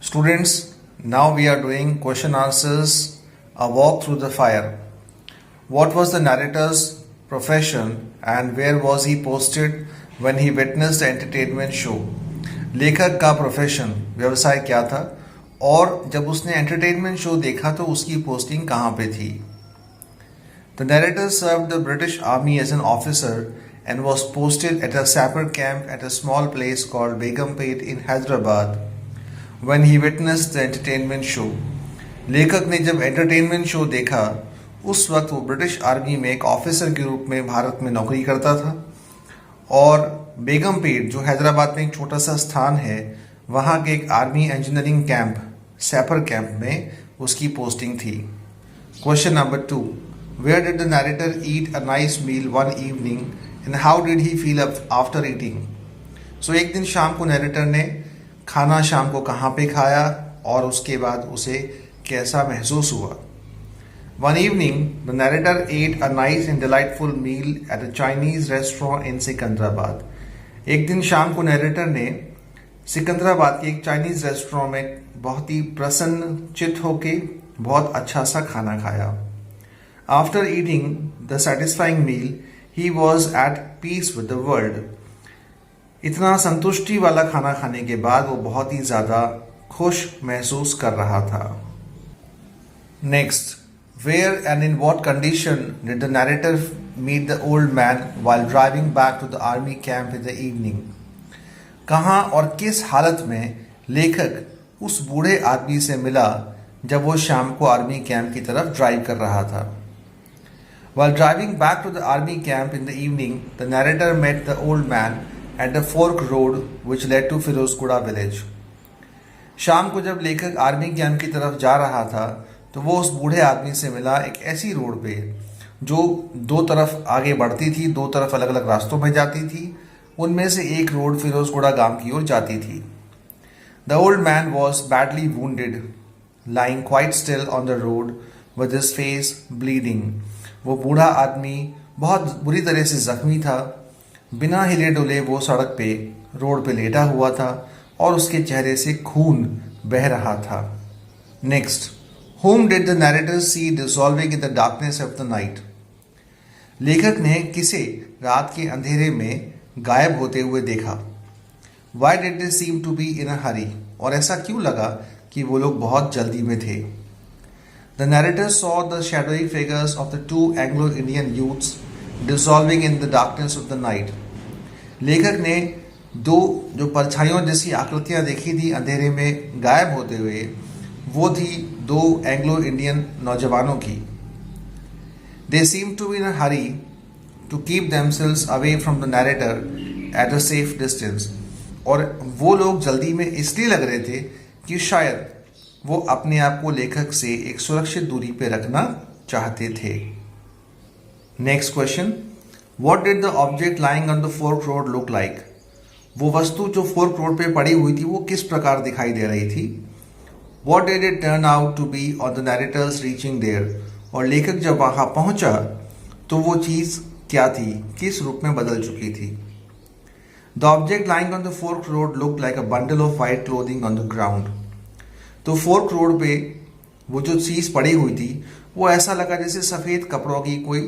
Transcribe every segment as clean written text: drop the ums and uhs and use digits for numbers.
Students, now we are doing question answers, a walk through the fire. What was the narrator's profession and where was he posted when he witnessed the entertainment show? लेखक का profession व्यवसाय क्या था और जब उसने entertainment show देखा तो उसकी पोस्टिंग कहाँ पे थी? The narrator served the British Army as an officer and was posted at a sapper camp at a small place called Begumpet in Hyderabad when he witnessed the entertainment show. लेखक ने जब entertainment show देखा उस वक्त वो British army में एक officer के रूप में भारत में नौकरी करता था और बेगमपेट जो हैदराबाद में एक छोटा सा स्थान है वहाँ के एक आर्मी इंजीनियरिंग कैंप सैपर कैंप में उसकी पोस्टिंग थी. Question number 2. Where did the narrator eat a nice meal one evening and how did he feel after eating? So एक दिन शाम को नैरेटर ने खाना शाम को कहाँ पे खाया और उसके बाद उसे कैसा महसूस हुआ? One evening, the narrator ate a nice and delightful meal at a Chinese restaurant in Secunderabad. एक दिन शाम को नैरेटर ने सिकंदराबाद के एक चाइनीज रेस्टोरेंट में बहुत ही प्रसन्नचित्त होके बहुत अच्छा सा खाना खाया. After eating the satisfying meal, he was at peace with the world. इतना संतुष्टि वाला खाना खाने के बाद वो बहुत ही ज़्यादा खुश महसूस कर रहा था. Next, where and in what condition did the narrator meet the old man while driving back to the army camp in the evening? कहाँ और किस हालत में लेखक उस बूढ़े आदमी से मिला जब वो शाम को आर्मी कैंप की तरफ ड्राइव कर रहा था? While driving back to the army camp in the evening, the narrator met the old man at the fork road which led to Firozkuda village. शाम को जब लेखक आर्मी कैंप की तरफ जा रहा था तो वो उस बूढ़े आदमी से मिला एक ऐसी रोड पे जो दो तरफ आगे बढ़ती थी, दो तरफ अलग अलग रास्तों में जाती थी. उनमें से एक रोड फिरोजकुड़ा गांव की ओर जाती थी. The old man was badly wounded, lying quite still on the road with his face bleeding. वो बूढ़ा आदमी बहुत बुरी तरह से जख्मी था. बिना हिले डुले वो सड़क पे रोड पे लेटा हुआ था और उसके चेहरे से खून बह रहा था. Next, whom did the narrator see dissolving in the darkness of the night? लेखक ने किसे रात के अंधेरे में गायब होते हुए देखा? Why did they seem to be in a hurry? और ऐसा क्यों लगा कि वो लोग बहुत जल्दी में थे? The narrator saw the shadowy figures of the two Anglo-Indian youths dissolving in the darkness of the night. लेखक ने दो जो परछाइयों जैसी आकृतियां देखी थी अंधेरे में गायब होते हुए, वो थी दो एंग्लो इंडियन नौजवानों की. They seemed to be in a hurry to keep themselves away from the narrator at a safe distance. और वो लोग जल्दी में इसलिए लग रहे थे कि शायद वो अपने आप को लेखक से एक सुरक्षित दूरी पे रखना चाहते थे. Next question, what did the object lying on the fork road look like? वो वस्तु जो फोर्क रोड पे पड़ी हुई थी वो किस प्रकार दिखाई दे रही थी? What did it turn out to be on the narrator's reaching there? और लेखक जब वहां पहुंचा तो वो चीज क्या थी, किस रूप में बदल चुकी थी? The object lying on the fork road look like a bundle of white clothing on the ground. तो फोर्क रोड पे वो जो चीज पड़ी हुई थी वो ऐसा लगा जैसे सफेद कपड़ों की कोई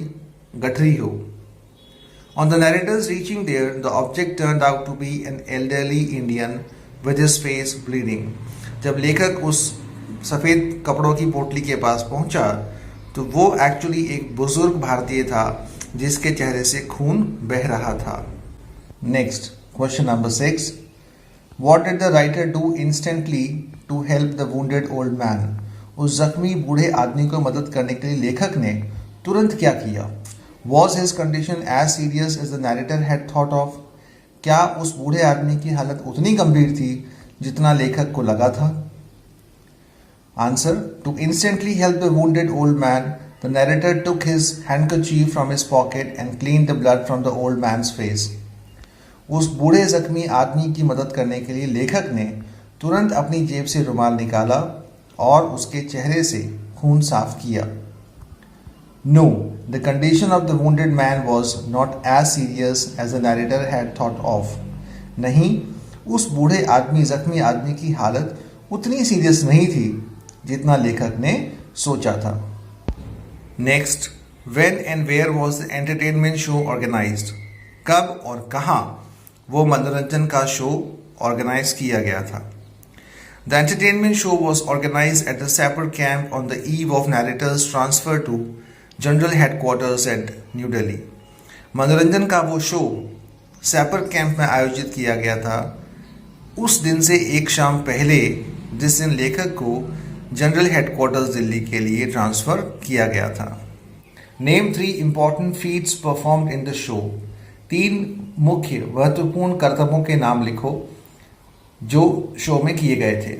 गठरी हो. On the narrator's reaching there the object turned out to be an elderly Indian with his face bleeding. जब लेखक उस सफेद कपड़ों की पोटली के पास पहुंचा तो वो एक्चुअली एक बुजुर्ग भारतीय था जिसके चेहरे से खून बह रहा था. Next, question number 6. What did the writer do instantly to help the wounded old man? उस जख्मी बूढ़े आदमी को मदद करने के लिए लेखक ने तुरंत क्या किया? Was his condition as serious as the narrator had thought of? क्या उस बूढ़े आदमी की हालत उतनी गंभीर थी जितना लेखक को लगा था? Answer: To instantly help the wounded old man, the narrator took his handkerchief from his pocket and cleaned the blood from the old man's face. उस बूढ़े जख्मी आदमी की मदद करने के लिए लेखक ने तुरंत अपनी जेब से रुमाल निकाला और उसके चेहरे से खून साफ किया. No, the condition of the wounded man was not as serious as the narrator had thought of. नहीं, उस बूढ़े आदमी जख्मी आदमी की हालत उतनी सीरियस नहीं थी जितना लेखक ने सोचा था। Next, when and where was the entertainment show organized? कब और कहाँ वो मनोरंजन का शो ऑर्गेनाइज किया गया था? The entertainment show was organized at the Sapper camp on the eve of narrator's transfer to General Headquarters at New Delhi. मनोरंजन का वो शो सैपर कैंप में आयोजित किया गया था उस दिन से एक शाम पहले जिस दिन लेखक को जनरल हेडक्वार्टर्स दिल्ली के लिए ट्रांसफर किया गया था। Name 3 important feats performed in the show. 3 मुख्य महत्वपूर्ण कर्तव्यों के नाम लिखो जो शो में किए गए थे।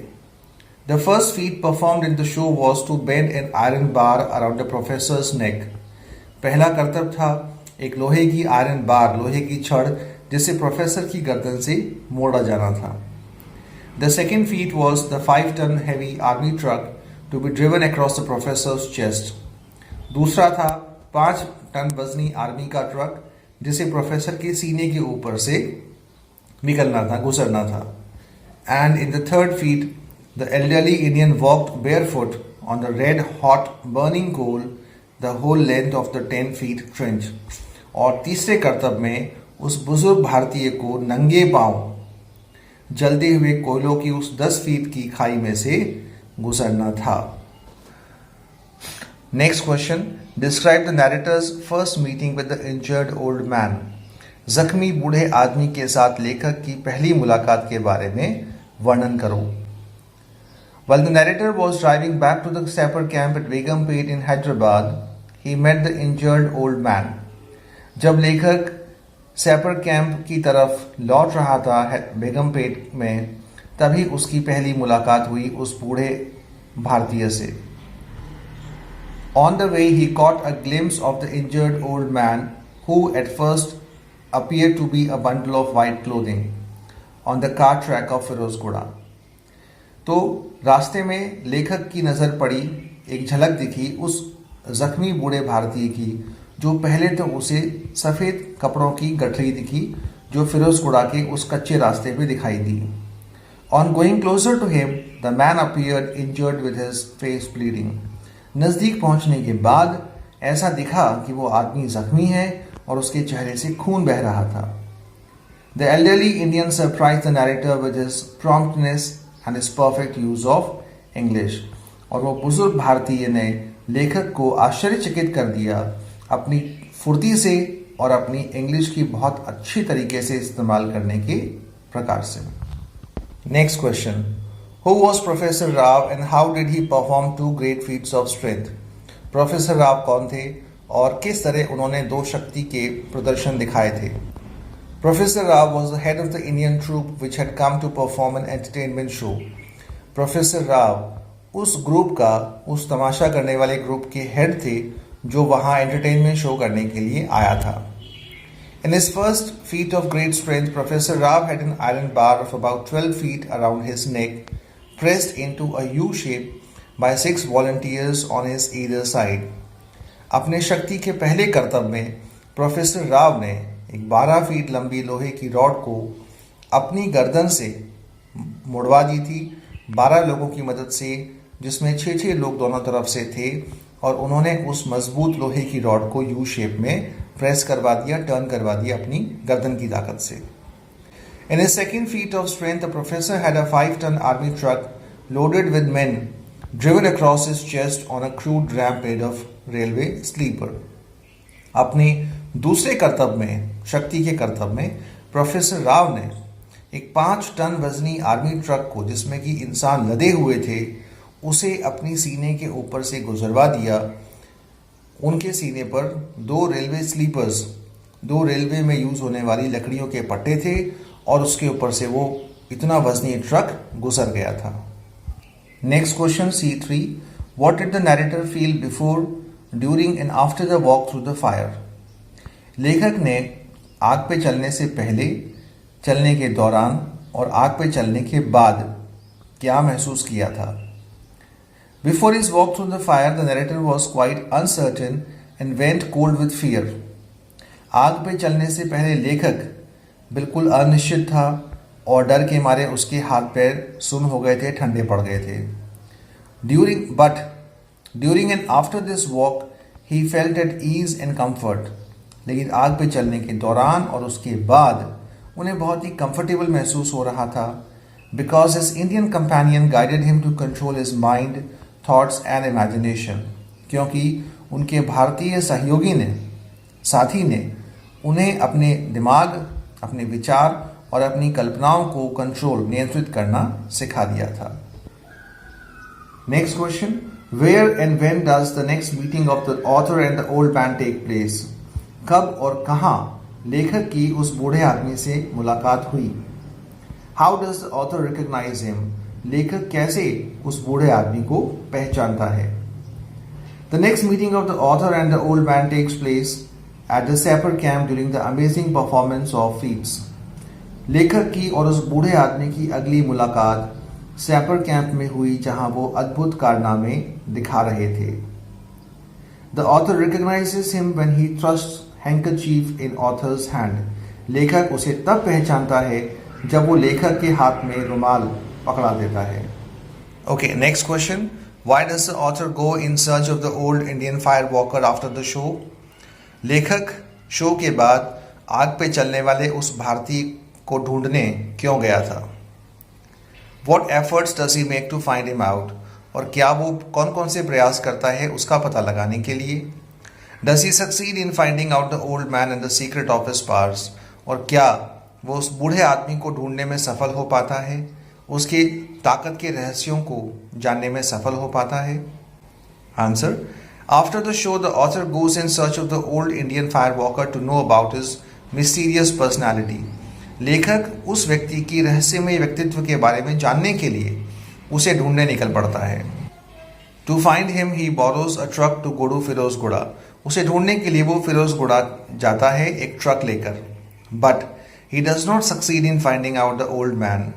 The first feat performed in the show was to bend an iron bar around the professor's neck. पहला कर्तव्य था एक लोहे की आयरन बार, लोहे की छड़ जिसे प्रोफेसर की गर्दन से मोड़ा जाना था। The second feat was the 5 ton heavy army truck to be driven across the professor's chest. दूसरा था 5 टन वजनी आर्मी का ट्रक जिसे प्रोफेसर के सीने के ऊपर से निकलना था, गुजरना था। And in the third feat, the elderly Indian walked barefoot on the red hot burning coal the whole length of the 10 feet trench. और तीसरे कर्तव्य में उस बुजुर्ग भारतीय को नंगे पांव जलते हुए कोयलों की उस 10 फीट की खाई में से गुजरना था। Next question, describe the narrator's first meeting with the injured old man. जख्मी बूढ़े आदमी के साथ लेखक की पहली मुलाकात के बारे में वर्णन करो। While the narrator was driving back to the sapper camp at Begumpet in Hyderabad, he met the injured old man. जब लेखक सैपर कैंप की तरफ लौट रहा था बेगमपेट में, तभी उसकी पहली मुलाकात हुई उस बूढ़े भारतीय से। On the way, he caught a glimpse of the injured old man, who at first appeared to be a bundle of white clothing on the car track of फिरोजगुड़ा। तो रास्ते में लेखक की नज़र पड़ी, एक झलक दिखी उस जख्मी बूढ़े भारतीय की जो पहले तो उसे सफ़ेद कपड़ों की गठरी दिखी जो फिरोजगुड़ा के उस कच्चे रास्ते पे दिखाई दी। On going closer to him the man appeared injured with his face bleeding. नज़दीक पहुंचने के बाद ऐसा दिखा कि वो आदमी जख्मी है और उसके चेहरे से खून बह रहा था। The elderly Indian surprised the narrator with his promptness and his perfect use of English. और वो बुजुर्ग भारतीय ने लेखक को आश्चर्यचकित कर दिया अपनी फुर्ती से और अपनी इंग्लिश की बहुत अच्छी तरीके से इस्तेमाल करने के प्रकार से। Next question, Who was Professor Rao and how did he perform 2 great feats of strength? Professor Rao कौन थे और किस तरह उन्होंने 2 शक्ति के प्रदर्शन दिखाए थे? Professor Rao was the head of the Indian troupe which had come to perform an entertainment show. Professor Rao उस ग्रुप का, उस तमाशा करने वाले ग्रुप के हेड थे जो वहाँ एंटरटेनमेंट शो करने के लिए आया था। In his first feat of great strength, Professor Rao had an iron bar of about 12 feet around his neck, pressed into a U shape by 6 volunteers on his either side. अपने शक्ति के पहले कर्तव्य में प्रोफेसर राव ने एक 12 feet लंबी लोहे की रॉड को अपनी गर्दन से मुड़वा दी थी 12 लोगों की मदद से, जिसमें 6 लोग दोनों तरफ से थे और उन्होंने उस मजबूत लोहे की रॉड को यू शेप में प्रेस करवा दिया, टर्न करवा दिया अपनी गर्दन की ताकत से। In his second feat of strength, the professor had a 5-ton army truck loaded with men driven across his chest on a crude ramp made of railway sleeper. अपने दूसरे कर्तव्य में, शक्ति के कर्तव्य में, प्रोफेसर राव ने एक 5 टन वजनी आर्मी ट्रक को जिसमें कि इंसान लदे हुए थे उसे अपनी सीने के ऊपर से गुजरवा दिया। उनके सीने पर 2 रेलवे स्लीपर्स, 2 रेलवे में यूज होने वाली लकड़ियों के पट्टे थे और उसके ऊपर से वो इतना वजनी ट्रक गुजर गया था। Next question C3, what did the narrator feel before, during and after the walk through the fire? लेखक ने आग पे चलने से पहले, चलने के दौरान और आग पे चलने के बाद क्या महसूस किया था? Before his walk through the fire, the narrator was quite uncertain and went cold with fear. आग पे चलने से पहले लेखक बिल्कुल अनिश्चित था और डर के मारे उसके हाथ पैर सुन्न हो गए थे, ठंडे पड़ गए थे। During and after this walk he felt at ease and comfort. लेकिन आग पे चलने के दौरान और उसके बाद उन्हें बहुत ही कंफर्टेबल महसूस हो रहा था, because his Indian companion guided him to control his mind, thoughts and imagination. क्योंकि उनके भारतीय साथी ने उन्हें अपने दिमाग, अपने विचार और अपनी कल्पनाओं को नियंत्रित करना सिखा दिया था। Next question, where and when does the next meeting of the author and the old man take place? कब और कहाँ लेखक की उस बूढ़े आदमी से मुलाकात हुई? How does the author recognise him? लेखक कैसे उस बूढ़े आदमी को पहचानता है? The next meeting of the author and the old man takes place at the sapper camp during the amazing performance of feats. लेखक की और उस बूढ़े आदमी की अगली मुलाकात सैपर कैंप में हुई, जहां वो अद्भुत कारनामे दिखा रहे थे। The author recognises him when he thrusts handkerchief in author's hand. लेखक उसे तब पहचानता है जब वो लेखक के हाथ में रुमाल पकड़ा देता है। Okay, next question, why does the author go in search of the old Indian fire walker after the show? लेखक शो के बाद आग पे चलने वाले उस भारतीय को ढूंढने क्यों गया था? What efforts does he make to find him out? और क्या वो कौन कौन से प्रयास करता है उसका पता लगाने के लिए? Does he succeed in finding out the old man and the secret of his powers? और क्या वो उस बूढ़े आदमी को ढूंढने में सफल हो पाता है, उसकी ताकत के रहस्यों को जानने में सफल हो पाता है? Answer, after the show the author goes in search of the old Indian fire walker to know about his mysterious personality. लेखक उस व्यक्ति की रहस्यमय व्यक्तित्व के बारे में जानने के लिए उसे ढूंढने निकल पड़ता है। To find him he borrows a truck to go to Firozguda. उसे ढूंढने के लिए वो फिरोजगुड़ा जाता है एक ट्रक लेकर। But he does not succeed in finding out the old man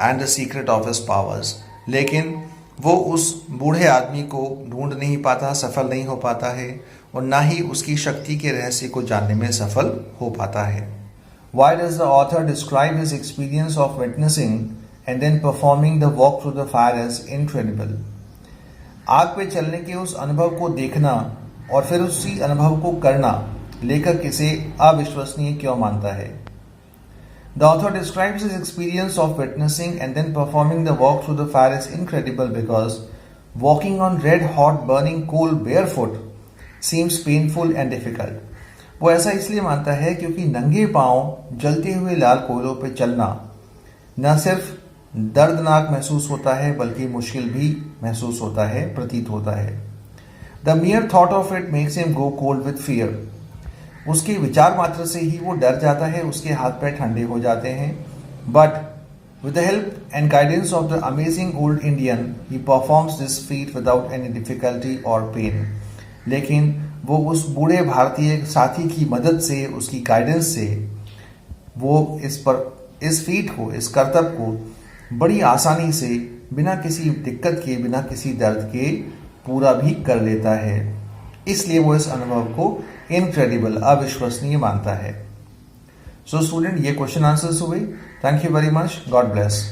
and the secret of his powers. लेकिन वो उस बूढ़े आदमी को ढूंढ नहीं पाता, सफल नहीं हो पाता है, और ना ही उसकी शक्ति के रहस्य को जानने में सफल हो पाता है। Why does the author describe his experience of witnessing and then performing the walk through the fire as incredible? आग पे चलने के उस अनुभव को देखना और फिर उसी अनुभव को करना लेखक इसे अविश्वसनीय क्यों मानता है? The author describes his experience of witnessing and then performing the walk through the fire as incredible because walking on red hot burning coal barefoot seems painful and difficult. वो ऐसा इसलिए मानता है क्योंकि नंगे पांव जलते हुए लाल कोयलों पर चलना न सिर्फ दर्दनाक महसूस होता है बल्कि मुश्किल भी महसूस होता है, प्रतीत होता है। The मियर thought of it makes him go cold with fear. उसके विचार मात्र से ही वो डर जाता है, उसके हाथ पैर ठंडे हो जाते हैं। But with the help and guidance of the amazing old Indian he performs this feet without any difficulty और पेन। लेकिन वो उस बूढ़े भारतीय साथी की मदद से, उसकी गाइडेंस से वो इस फीट को, इस करतब को बड़ी आसानी से, बिना किसी दिक्कत के, बिना किसी दर्द के पूरा भी कर लेता है। इसलिए वो इस अनुभव को इनक्रेडिबल, अविश्वसनीय मानता है। सो स्टूडेंट, ये क्वेश्चन आंसर्स हुए। Thank you very much. God bless.